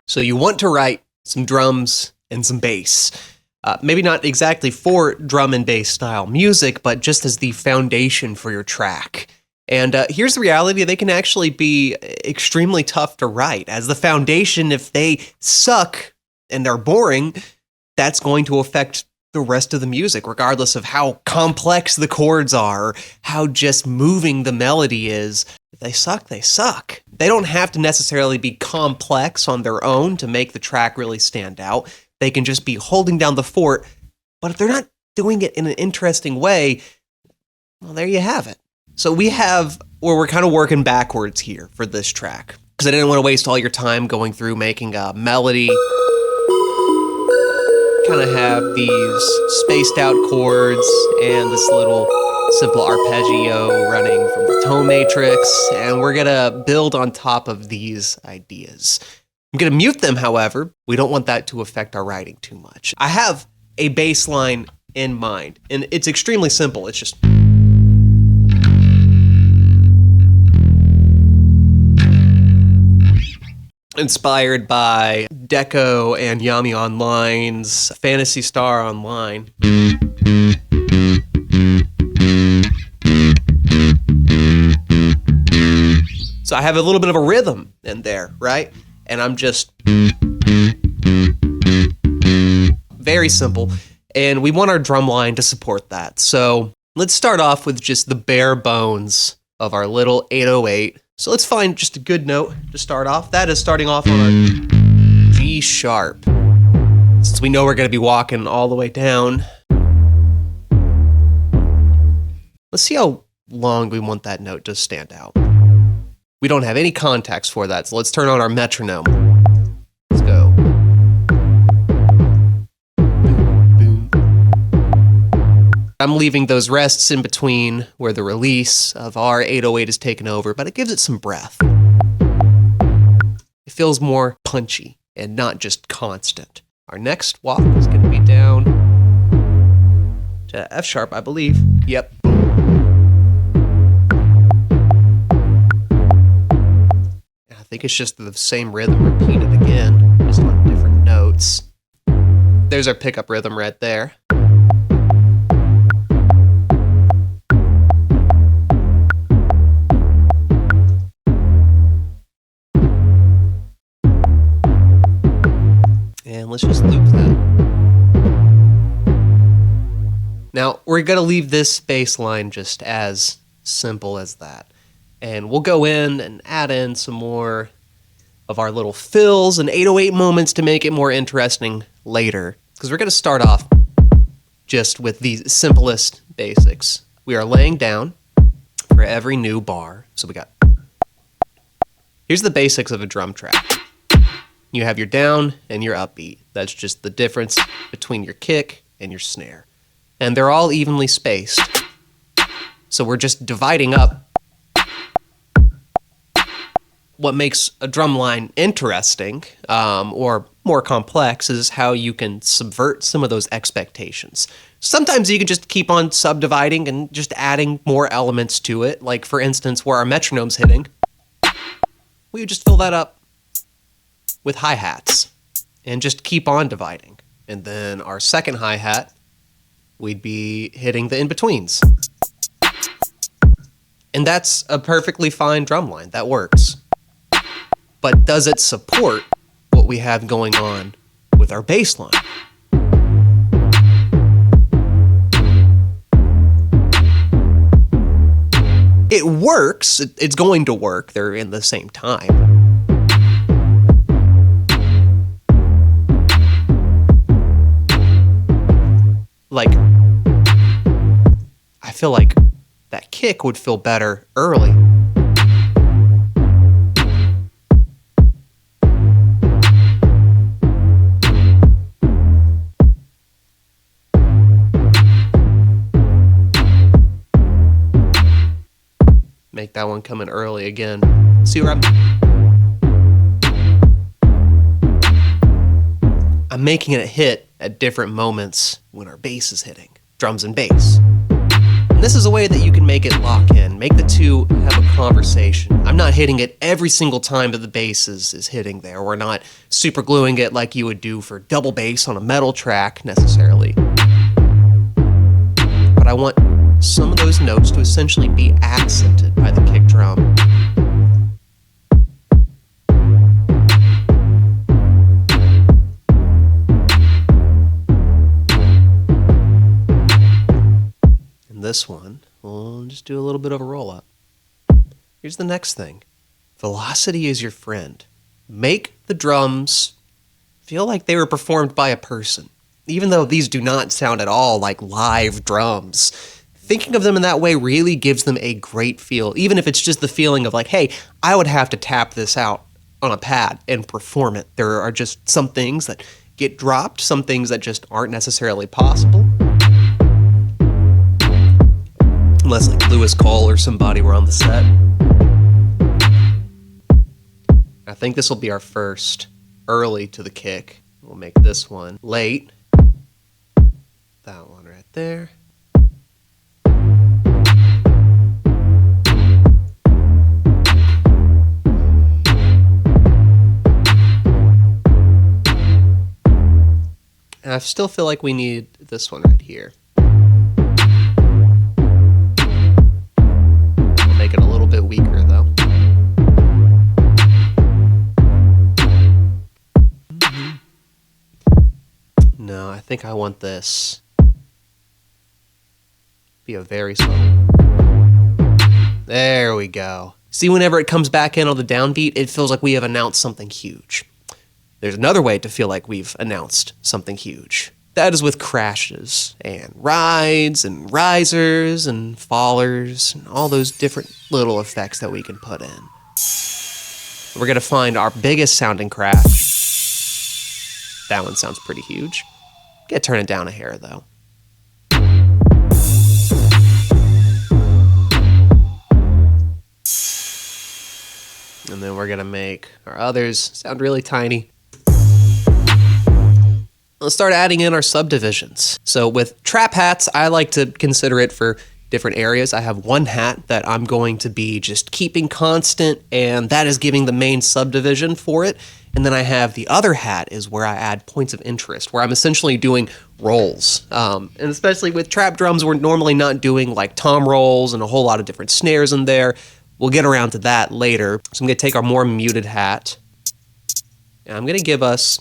So you want to write some drums and some bass. Maybe not exactly for drum and bass style music, but just as the foundation for your track. And here's the reality: they can actually be extremely tough to write. As the foundation, if they suck and they're boring, that's going to affect the rest of the music, regardless of how complex the chords are, how just moving the melody is. If they suck, they suck. They don't have to necessarily be complex on their own to make the track really stand out. They can just be holding down the fort, but if they're not doing it in an interesting way, well, there you have it. So we have where we're kind of working backwards here for this track, because I didn't want to waste all your time going through making a melody. Kind of have these spaced out chords and this little simple arpeggio running from the tone matrix, and we're gonna build on top of these ideas. I'm gonna mute them, however. We don't want that to affect our writing too much. I have a bass line in mind, and it's extremely simple. It's just inspired by Deco and Yami Online's Phantasy Star Online. So I have a little bit of a rhythm in there, right? And I'm just very simple. And we want our drum line to support that. So let's start off with just the bare bones of our little 808. So let's find just a good note to start off. That is starting off on a G sharp. Since we know we're going to be walking all the way down, let's see how long we want that note to stand out. We don't have any context for that, so let's turn on our metronome. Let's go. Boom, boom. I'm leaving those rests in between where the release of our 808 is taken over, but it gives it some breath. It feels more punchy and not just constant. Our next walk is going to be down to F sharp, I believe. Yep. I think it's just the same rhythm repeated again, just on different notes. There's our pickup rhythm right there. And let's just loop that. Now, we're going to leave this bass line just as simple as that. And we'll go in and add in some more of our little fills and 808 moments to make it more interesting later. Because we're going to start off just with the simplest basics. We are laying down for every new bar. So we got... Here's the basics of a drum track. You have your down and your upbeat. That's just the difference between your kick and your snare. And they're all evenly spaced. So we're just dividing up. What makes a drum line interesting, or more complex, is how you can subvert some of those expectations. Sometimes you can just keep on subdividing and just adding more elements to it. Like, for instance, where our metronome's hitting, we would just fill that up with hi-hats and just keep on dividing. And then our second hi-hat, we'd be hitting the in-betweens. And that's a perfectly fine drum line. That works. But does it support what we have going on with our bass line? It works. It's going to work. They're in the same time. Like, I feel like that kick would feel better early. Make that one come in early again. See where I'm making it hit at different moments when our bass is hitting. Drums and bass. And this is a way that you can make it lock in. Make the two have a conversation. I'm not hitting it every single time that the bass is hitting there. We're not super gluing it like you would do for double bass on a metal track necessarily. But I want some of those notes to essentially be accented by the kick drum. And this one, we'll just do a little bit of a roll up. Here's the next thing. Velocity is your friend. Make the drums feel like they were performed by a person. Even though these do not sound at all like live drums, thinking of them in that way really gives them a great feel, even if it's just the feeling of like, hey, I would have to tap this out on a pad and perform it. There are just some things that get dropped, some things that just aren't necessarily possible. Unless like Lewis Cole or somebody were on the set. I think this will be our first early to the kick. We'll make this one late. That one right there. And I still feel like we need this one right here. We'll make it a little bit weaker though. No, I think I want this. Be a very slow. There we go. See, whenever it comes back in on the downbeat, it feels like we have announced something huge. There's another way to feel like we've announced something huge. That is with crashes and rides and risers and fallers and all those different little effects that we can put in. We're going to find our biggest sounding crash. That one sounds pretty huge. Gotta turn it down a hair though. And then we're gonna make our others sound really tiny. Let's start adding in our subdivisions. So with trap hats, I like to consider it for different areas. I have one hat that I'm going to be just keeping constant, and that is giving the main subdivision for it. And then I have the other hat is where I add points of interest, where I'm essentially doing rolls. And especially with trap drums, we're normally not doing like tom rolls and a whole lot of different snares in there. We'll get around to that later. So I'm gonna take our more muted hat, and I'm gonna give us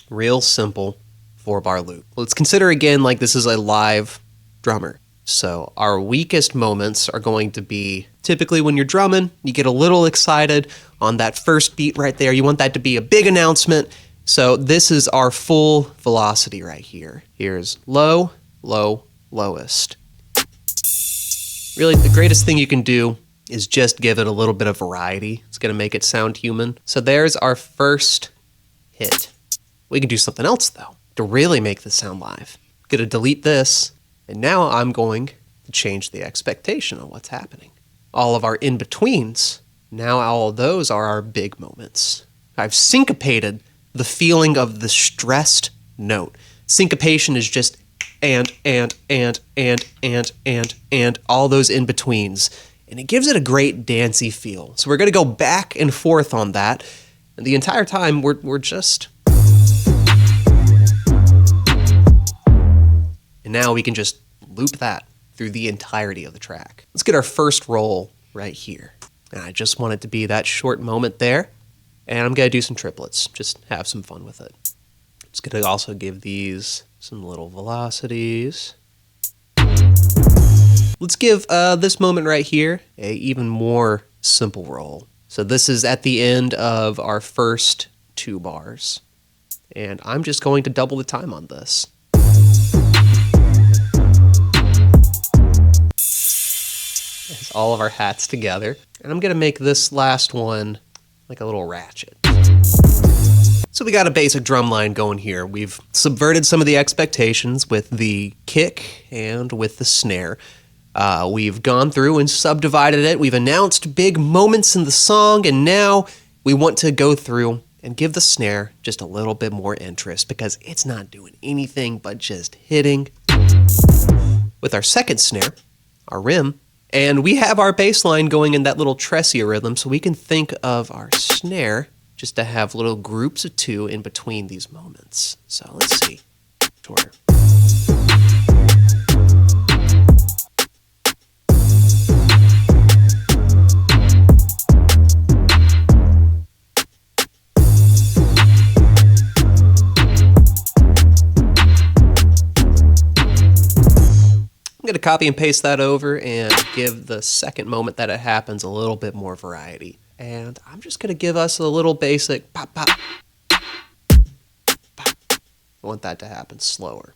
real simple 4-bar loop. Let's consider again like this is a live drummer. So our weakest moments are going to be typically when you're drumming, you get a little excited on that first beat right there. You want that to be a big announcement. So this is our full velocity right here. Here's low, low, lowest. Really, the greatest thing you can do is just give it a little bit of variety. It's gonna make it sound human. So there's our first hit. We can do something else though to really make this sound live. Gonna delete this. And now I'm going to change the expectation on what's happening. All of our in-betweens, now all of those are our big moments. I've syncopated the feeling of the stressed note. Syncopation is just and, all those in-betweens. And it gives it a great dancey feel. So we're gonna go back and forth on that. And the entire time we're just... And now we can just loop that through the entirety of the track. Let's get our first roll right here. And I just want it to be that short moment there. And I'm gonna do some triplets, just have some fun with it. Just gonna also give these some little velocities. Let's give this moment right here a even more simple roll. So this is at the end of our first 2 bars. And I'm just going to double the time on this. It's all of our hats together. And I'm gonna make this last one like a little ratchet. So we got a basic drum line going here. We've subverted some of the expectations with the kick and with the snare. We've gone through and subdivided it. We've announced big moments in the song, and now we want to go through and give the snare just a little bit more interest because it's not doing anything but just hitting. With our second snare, our rim, And we have our bass line going in that little tressia rhythm, so we can think of our snare just to have little groups of 2 in between these moments. So let's see. Sure. I'm going to copy and paste that over and give the second moment that it happens a little bit more variety. And I'm just going to give us a little basic pop, pop, pop. I want that to happen slower.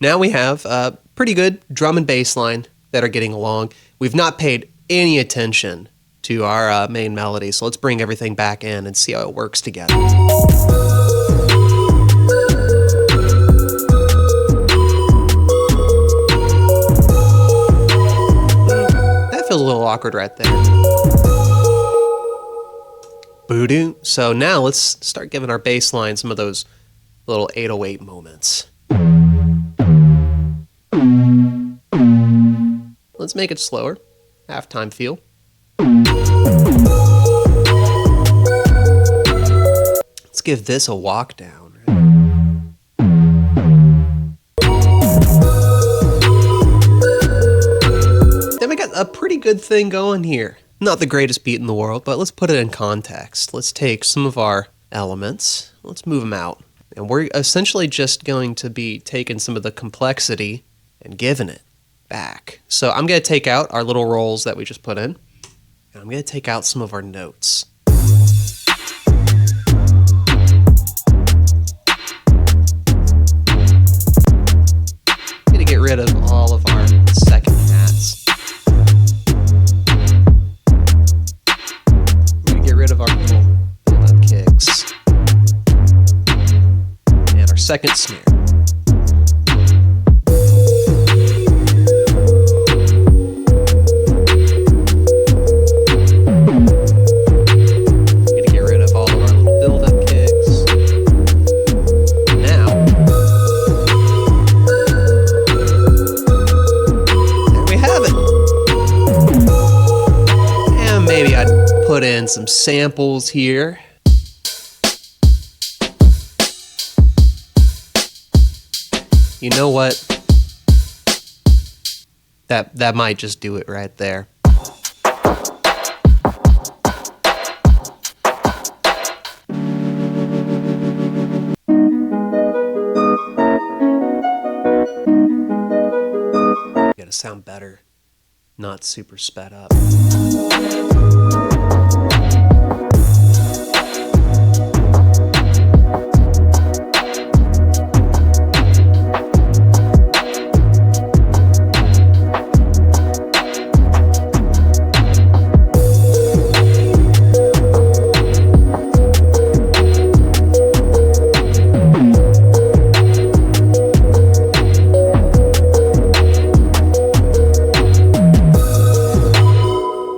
Now we have a pretty good drum and bass line that are getting along. We've not paid any attention to our main melody, so let's bring everything back in and see how it works together. Feels a little awkward right there. Boo-doo. So now let's start giving our bass line some of those little 808 moments. Let's make it slower. Halftime feel. Let's give this a walk down. A pretty good thing going here. Not the greatest beat in the world, but let's put it in context. Let's take some of our elements, let's move them out. And we're essentially just going to be taking some of the complexity and giving it back. So I'm going to take out our little rolls that we just put in, and I'm going to take out some of our notes. I'm going to get rid of all of our second hats. Rid of our little build-up kicks and our second snare. Gonna get rid of all of our little build-up kicks. Now, there we have it. And maybe I'd put in some samples here. You know what? That might just do it right there. Gotta sound better, not super sped up.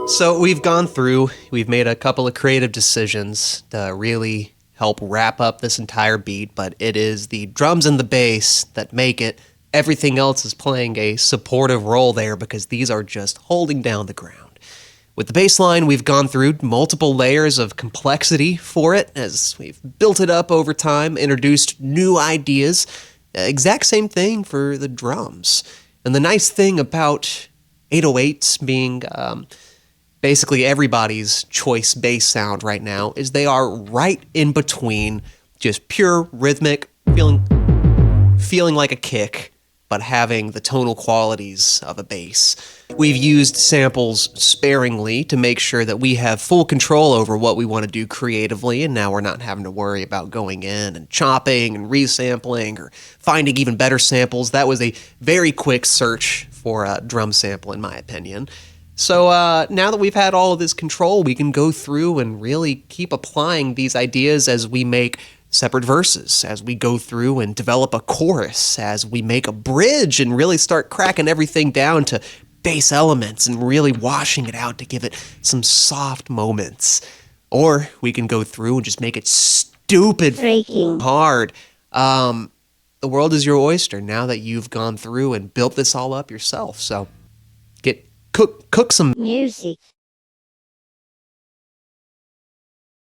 So we've gone through, we've made a couple of creative decisions to really help wrap up this entire beat, but it is the drums and the bass that make it. Everything else is playing a supportive role there because these are just holding down the ground. With the bass line, we've gone through multiple layers of complexity for it as we've built it up over time, introduced new ideas. Exact same thing for the drums. And the nice thing about 808s being basically everybody's choice bass sound right now is they are right in between just pure rhythmic, feeling like a kick, but having the tonal qualities of a bass. We've used samples sparingly to make sure that we have full control over what we want to do creatively, and now we're not having to worry about going in and chopping and resampling or finding even better samples. That was a very quick search for a drum sample, in my opinion. So now that we've had all of this control, we can go through and really keep applying these ideas as we make separate verses, as we go through and develop a chorus, as we make a bridge and really start cracking everything down to bass elements and really washing it out to give it some soft moments. Or we can go through and just make it stupid hard. the world is your oyster now that you've gone through and built this all up yourself. So cook some music.